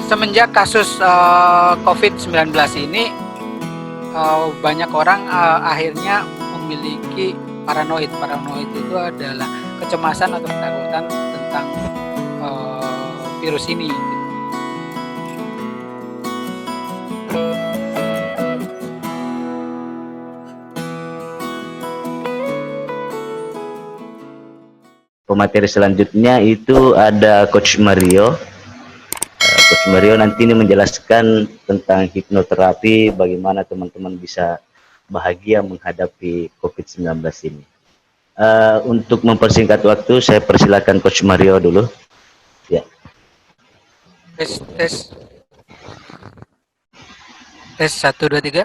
semenjak kasus COVID-19 ini, banyak orang akhirnya memiliki paranoid. Paranoid itu adalah kecemasan atau ketakutan tentang virus ini. Pemateri selanjutnya itu ada Coach Mario. Coach Mario nanti ini menjelaskan tentang hipnoterapi, bagaimana teman-teman bisa bahagia menghadapi COVID-19 ini. Untuk mempersingkat waktu, saya persilakan Coach Mario dulu. Ya. Tes 1 2 3.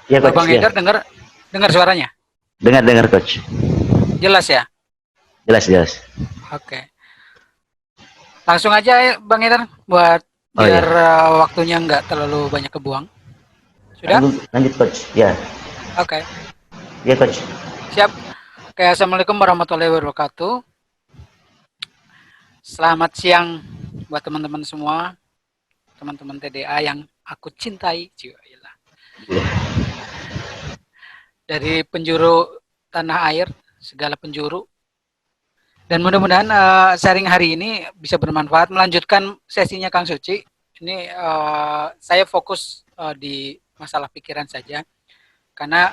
Ya, Coach. Bang Eder dengar suaranya? Dengar Coach. Jelas ya? Jelas. Oke. Langsung aja Bang Eder buat biar waktunya nggak terlalu banyak kebuang. Sudah? Lanjut Coach. Ya. Oke. Ya Coach. Siap. Oke, assalamualaikum warahmatullahi wabarakatuh. Selamat siang buat teman-teman semua, teman-teman TDA yang aku cintai. Dari penjuru tanah air, segala penjuru. Dan mudah-mudahan sharing hari ini bisa bermanfaat. Melanjutkan sesinya Kang Suci. Ini saya fokus di masalah pikiran saja, karena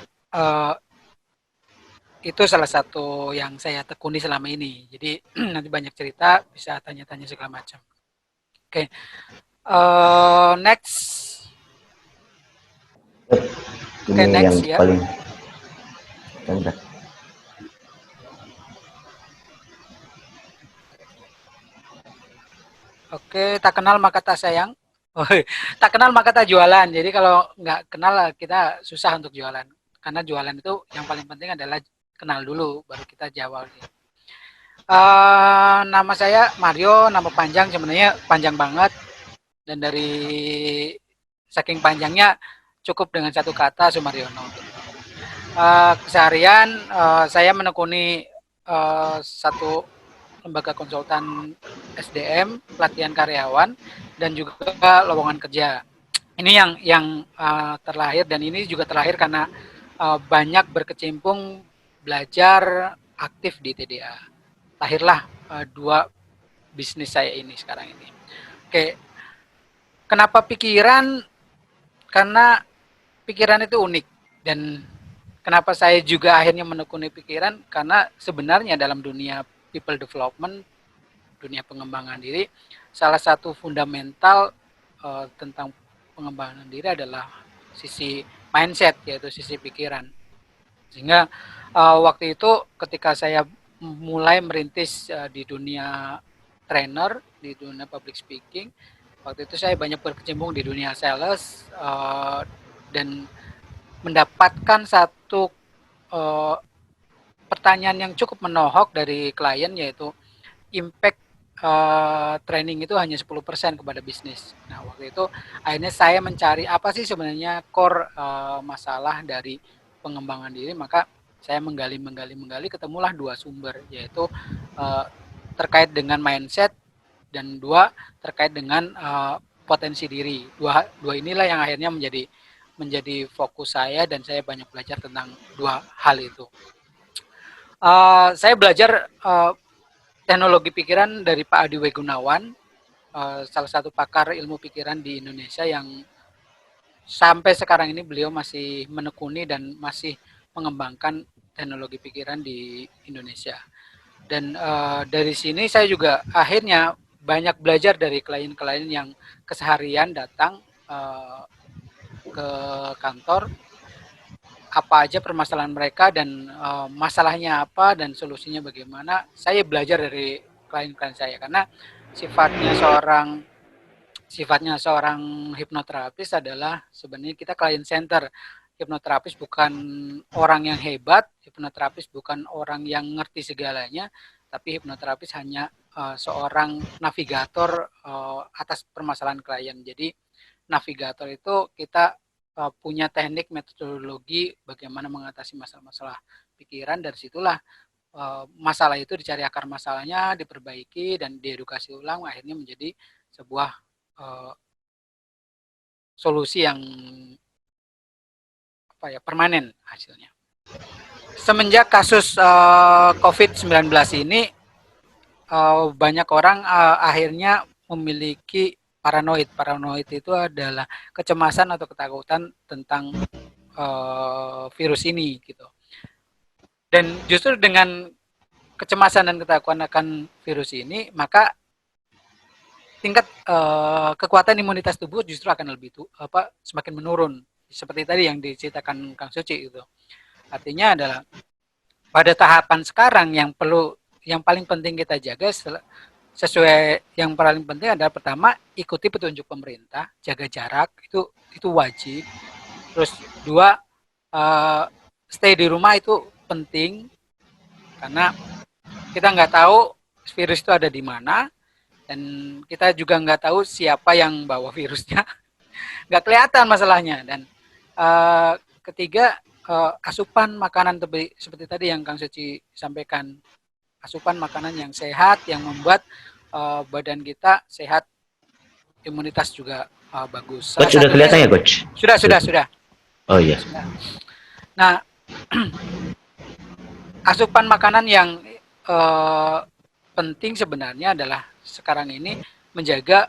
itu salah satu yang saya tekuni selama ini. Jadi nanti banyak cerita, bisa tanya-tanya segala macam. Oke, next. Oke, next ya. Paling bentar. Oke, tak kenal maka tak sayang. Oh, tak kenal maka tak jualan. Jadi kalau nggak kenal kita susah untuk jualan. Karena jualan itu yang paling penting adalah kenal dulu, baru kita jawab. Nama saya Mario, nama panjang sebenarnya panjang banget. Dan dari saking panjangnya cukup dengan satu kata, Sumaryono. Keseharian saya menekuni satu lembaga konsultan SDM, pelatihan karyawan, dan juga lowongan kerja. Ini yang terlahir, dan ini juga terlahir karena banyak berkecimpung belajar aktif di TDA. Lahirlah dua bisnis saya ini sekarang ini. Oke, kenapa pikiran? Karena pikiran itu unik, dan kenapa saya juga akhirnya menekuni pikiran? Karena sebenarnya dalam dunia people development, dunia pengembangan diri, salah satu fundamental tentang pengembangan diri adalah sisi mindset, yaitu sisi pikiran. Sehingga waktu itu ketika saya mulai merintis di dunia trainer, di dunia public speaking, waktu itu saya banyak berkecimpung di dunia sales dan mendapatkan satu pertanyaan yang cukup menohok dari klien, yaitu impact training itu hanya 10% kepada bisnis. Nah, waktu itu akhirnya saya mencari apa sih sebenarnya core masalah dari pengembangan diri, maka saya menggali, ketemulah dua sumber, yaitu terkait dengan mindset dan dua terkait dengan potensi diri. Dua inilah yang akhirnya menjadi fokus saya, dan saya banyak belajar tentang dua hal itu. Saya belajar teknologi pikiran dari Pak Adi Wegunawan, salah satu pakar ilmu pikiran di Indonesia yang sampai sekarang ini beliau masih menekuni dan masih mengembangkan teknologi pikiran di Indonesia. Dan dari sini saya juga akhirnya banyak belajar dari klien-klien yang keseharian datang ke kantor, apa aja permasalahan mereka dan masalahnya apa dan solusinya bagaimana. Saya belajar dari klien-klien saya, karena sifatnya seorang hipnoterapis adalah sebenarnya kita client center. Hipnoterapis bukan orang yang hebat, hipnoterapis bukan orang yang ngerti segalanya, tapi hipnoterapis hanya seorang navigator atas permasalahan klien. Jadi navigator itu kita punya teknik metodologi bagaimana mengatasi masalah-masalah pikiran. Dari situlah masalah itu dicari akar masalahnya, diperbaiki dan diedukasi ulang, akhirnya menjadi sebuah solusi yang permanen hasilnya. Semenjak kasus COVID-19 ini, banyak orang akhirnya memiliki paranoid. Paranoid itu adalah kecemasan atau ketakutan tentang virus ini gitu. Dan justru dengan kecemasan dan ketakutan akan virus ini, maka tingkat kekuatan imunitas tubuh justru akan semakin menurun. Seperti tadi yang diceritakan Kang Suci itu. Artinya adalah pada tahapan sekarang yang paling penting kita jaga sesuai, yang paling penting adalah pertama ikuti petunjuk pemerintah, jaga jarak, itu wajib. Terus dua, stay di rumah itu penting karena kita nggak tahu virus itu ada di mana, dan kita juga nggak tahu siapa yang bawa virusnya, nggak kelihatan masalahnya. Dan ketiga, asupan makanan seperti tadi yang Kang Suci sampaikan, asupan makanan yang sehat yang membuat badan kita sehat, imunitas juga bagus. Coach sudah kelihatan ya Coach? Sudah. Oh iya. Nah, asupan makanan yang penting sebenarnya adalah sekarang ini menjaga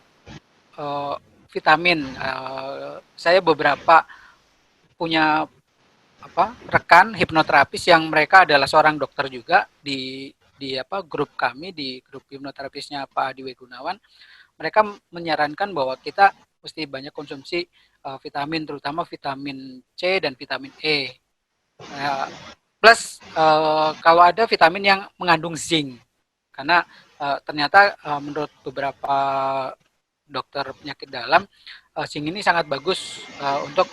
vitamin. Saya beberapa punya rekan hipnoterapis yang mereka adalah seorang dokter juga di grup kami, di grup hipnoterapisnya Pak Adi Gunawan. Mereka menyarankan bahwa kita mesti banyak konsumsi vitamin, terutama vitamin C dan vitamin E. Plus kalau ada vitamin yang mengandung zinc, karena ternyata menurut beberapa dokter penyakit dalam, zinc ini sangat bagus untuk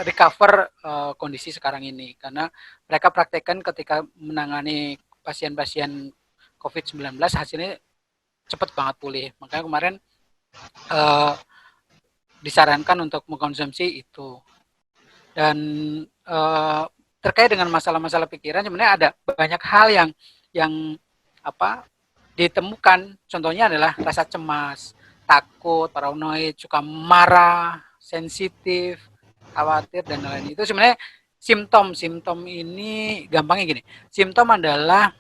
recover kondisi sekarang ini, karena mereka praktekkan ketika menangani pasien-pasien COVID-19 hasilnya cepat banget pulih. Makanya kemarin disarankan untuk mengkonsumsi itu. Dan terkait dengan masalah-masalah pikiran, sebenarnya ada banyak hal yang ditemukan. Contohnya adalah rasa cemas, takut, paranoid, suka marah, sensitif, khawatir, dan lain-lain. Itu sebenarnya simptom ini gampangnya gini. Simptom adalah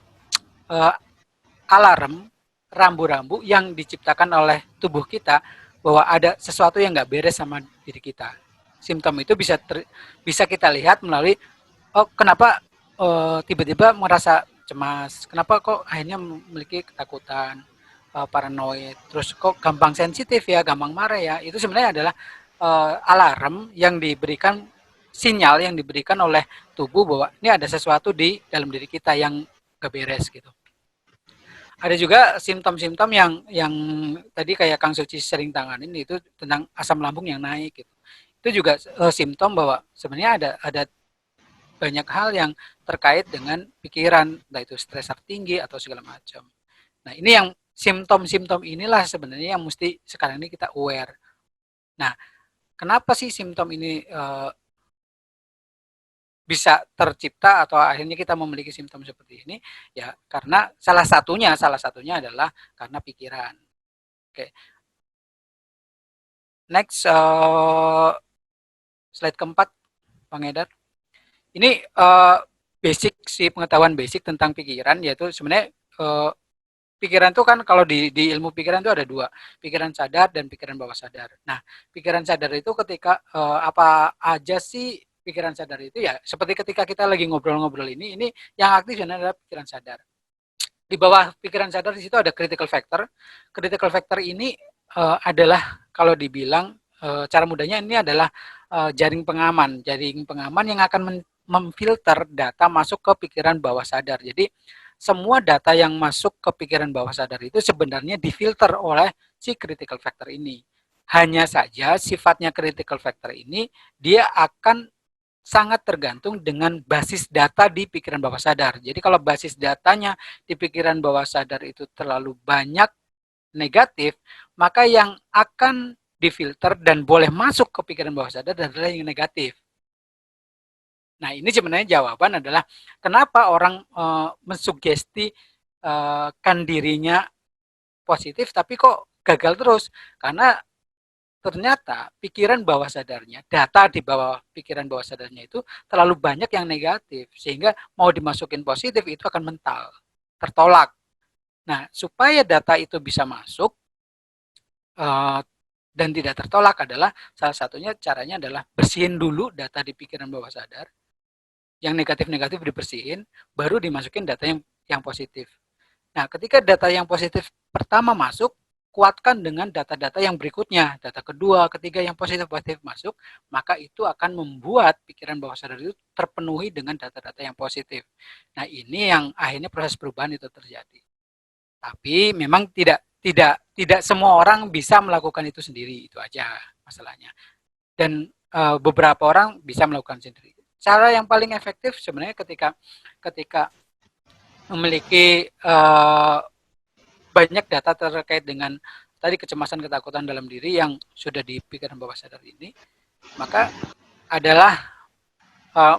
alarm, rambu-rambu yang diciptakan oleh tubuh kita bahwa ada sesuatu yang nggak beres sama diri kita. Simptom itu bisa kita lihat melalui kenapa tiba-tiba merasa cemas, kenapa kok akhirnya memiliki ketakutan, paranoid, terus kok gampang sensitif ya, gampang marah ya. Itu sebenarnya adalah alarm yang diberikan, sinyal yang diberikan oleh tubuh bahwa ini ada sesuatu di dalam diri kita yang gak beres gitu. Ada juga simptom-simptom yang tadi kayak Kang Suci sering tanganin, itu tentang asam lambung yang naik gitu. Itu juga simptom bahwa sebenarnya ada banyak hal yang terkait dengan pikiran, entah itu stresor tinggi atau segala macam. Nah, ini yang simptom-simptom inilah sebenarnya yang mesti sekarang ini kita aware. Nah, kenapa sih simptom ini bisa tercipta atau akhirnya kita memiliki simptom seperti ini? Ya, karena salah satunya adalah karena pikiran. Oke. Next, slide keempat, Bang Edar. Ini basic sih, pengetahuan basic tentang pikiran, yaitu sebenarnya pikiran itu kan kalau di ilmu pikiran itu ada dua, pikiran sadar dan pikiran bawah sadar. Nah, pikiran sadar itu ketika apa aja sih pikiran sadar itu, ya seperti ketika kita lagi ngobrol-ngobrol ini yang aktif adalah pikiran sadar. Di bawah pikiran sadar di situ ada critical factor. Critical factor ini adalah kalau dibilang cara mudahnya ini adalah jaring pengaman yang akan memfilter data masuk ke pikiran bawah sadar. Jadi semua data yang masuk ke pikiran bawah sadar itu sebenarnya difilter oleh si critical factor ini. Hanya saja sifatnya critical factor ini dia akan sangat tergantung dengan basis data di pikiran bawah sadar. Jadi kalau basis datanya di pikiran bawah sadar itu terlalu banyak negatif, maka yang akan difilter dan boleh masuk ke pikiran bawah sadar adalah yang negatif. Nah, ini sebenarnya jawaban adalah kenapa orang mensugesti kan dirinya positif, tapi kok gagal terus karena ternyata pikiran bawah sadarnya, data di bawah pikiran bawah sadarnya itu terlalu banyak yang negatif sehingga mau dimasukin positif itu akan mental, tertolak. Nah, supaya data itu bisa masuk dan tidak tertolak adalah salah satunya caranya adalah bersihin dulu data di pikiran bawah sadar, yang negatif-negatif dibersihin, baru dimasukin data yang positif. Nah, ketika data yang positif pertama masuk, kuatkan dengan data-data yang berikutnya, data kedua, ketiga yang positif-positif masuk, maka itu akan membuat pikiran bawah sadar itu terpenuhi dengan data-data yang positif. Nah, ini yang akhirnya proses perubahan itu terjadi. Tapi memang tidak semua orang bisa melakukan itu sendiri, itu aja masalahnya. Dan beberapa orang bisa melakukan sendiri. Cara yang paling efektif sebenarnya ketika memiliki banyak data terkait dengan tadi kecemasan ketakutan dalam diri yang sudah di pikiran bawah sadar ini, maka adalah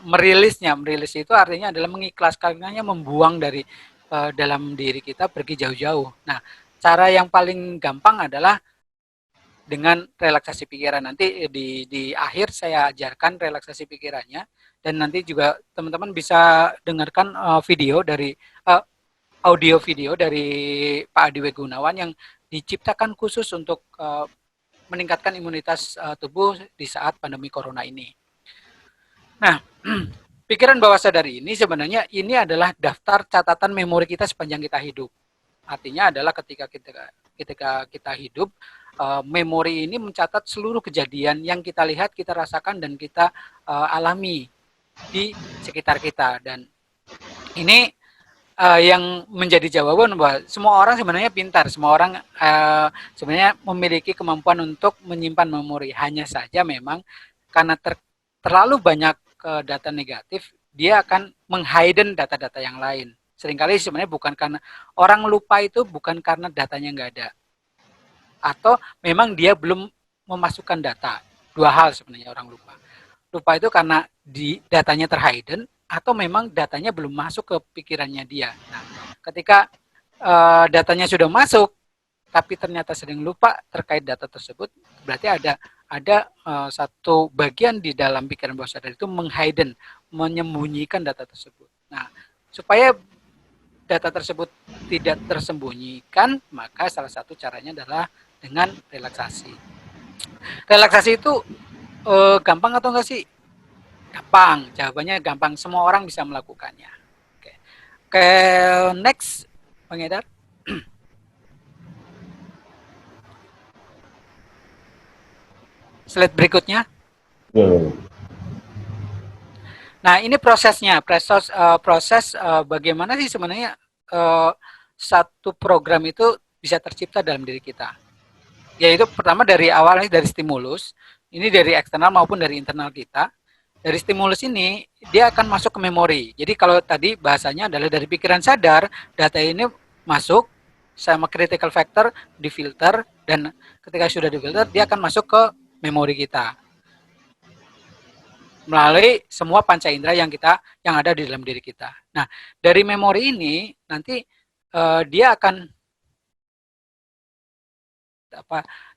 merilisnya. Merilis itu artinya adalah mengikhlaskannya, membuang dari dalam diri kita pergi jauh-jauh. Nah, cara yang paling gampang adalah dengan relaksasi pikiran. Nanti di akhir saya ajarkan relaksasi pikirannya, dan nanti juga teman-teman bisa dengarkan video dari audio video dari Pak Adi Gunawan yang diciptakan khusus untuk meningkatkan imunitas tubuh di saat pandemi corona ini. Nah, pikiran bawah sadar ini sebenarnya ini adalah daftar catatan memori kita sepanjang kita hidup. Artinya adalah ketika kita hidup, memori ini mencatat seluruh kejadian yang kita lihat, kita rasakan, dan kita alami di sekitar kita. Dan ini yang menjadi jawaban bahwa semua orang sebenarnya pintar, semua orang sebenarnya memiliki kemampuan untuk menyimpan memori. Hanya saja memang karena terlalu banyak data negatif, dia akan menghidden data-data yang lain. Seringkali sebenarnya bukan karena orang lupa, itu bukan karena datanya nggak ada, atau memang dia belum memasukkan data. Dua hal sebenarnya orang lupa. Lupa itu karena datanya terhidden, atau memang datanya belum masuk ke pikirannya dia. Nah, ketika datanya sudah masuk, tapi ternyata sering lupa terkait data tersebut, berarti ada satu bagian di dalam pikiran bawah sadar itu menghidden, menyembunyikan data tersebut. Nah, supaya data tersebut tidak tersembunyikan, maka salah satu caranya adalah dengan relaksasi. Relaksasi itu gampang atau enggak sih? Gampang, jawabannya gampang. Semua orang bisa melakukannya. Oke, Oke, next, Bang Edar. Slide berikutnya. Nah, ini prosesnya, proses bagaimana sih sebenarnya satu program itu bisa tercipta dalam diri kita. Yaitu pertama dari awalnya dari stimulus, ini dari eksternal maupun dari internal kita. Dari stimulus ini dia akan masuk ke memori. Jadi kalau tadi bahasanya adalah dari pikiran sadar, data ini masuk sama critical factor difilter, dan ketika sudah difilter dia akan masuk ke memori kita melalui semua panca indera yang ada di dalam diri kita. Nah, dari memori ini nanti dia akan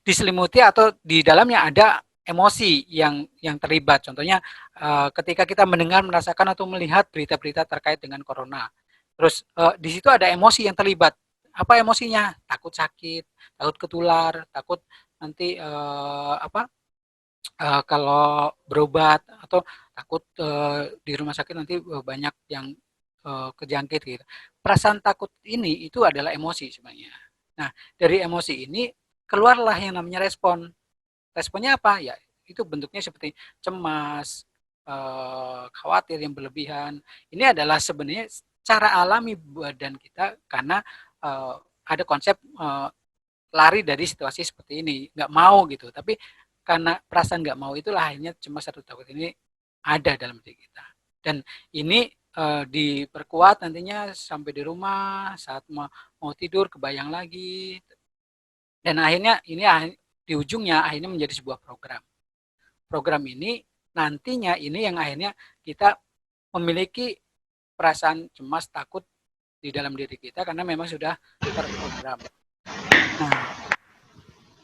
diselimuti atau di dalamnya ada emosi yang terlibat. Contohnya ketika kita mendengar, merasakan, atau melihat berita-berita terkait dengan corona. Terus di situ ada emosi yang terlibat. Apa emosinya? Takut sakit, takut ketular, takut nanti kalau berobat, atau takut di rumah sakit nanti banyak yang kejangkit gitu. Perasaan takut ini itu adalah emosi sebenarnya. Nah, dari emosi ini keluarlah yang namanya respon. Responnya apa? Ya, itu bentuknya seperti cemas, khawatir yang berlebihan. Ini adalah sebenarnya cara alami badan kita karena ada konsep lari dari situasi seperti ini, nggak mau gitu. Tapi karena perasaan nggak mau itulah akhirnya cemas atau takut ini ada dalam diri kita. Dan ini diperkuat nantinya sampai di rumah, saat mau tidur kebayang lagi. Dan akhirnya ini di ujungnya akhirnya menjadi sebuah program. Program ini nantinya ini yang akhirnya kita memiliki perasaan cemas, takut di dalam diri kita karena memang sudah terprogram. Nah,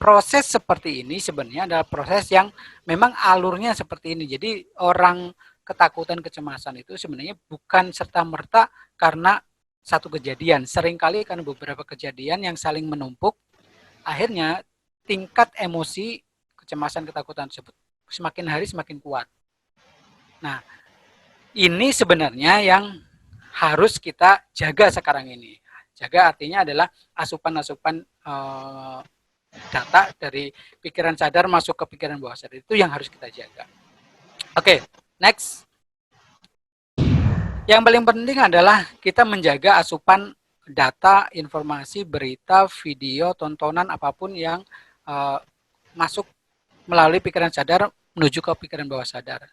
proses seperti ini sebenarnya adalah proses yang memang alurnya seperti ini. Jadi orang ketakutan, kecemasan itu sebenarnya bukan serta-merta karena satu kejadian. Seringkali karena beberapa kejadian yang saling menumpuk, akhirnya tingkat emosi, kecemasan, ketakutan tersebut semakin hari semakin kuat. Nah, ini sebenarnya yang harus kita jaga sekarang ini. Jaga artinya adalah asupan-asupan data dari pikiran sadar masuk ke pikiran bawah sadar, itu yang harus kita jaga. Oke, next. Yang paling penting adalah kita menjaga asupan data, informasi, berita, video, tontonan, apapun yang masuk melalui pikiran sadar menuju ke pikiran bawah sadar.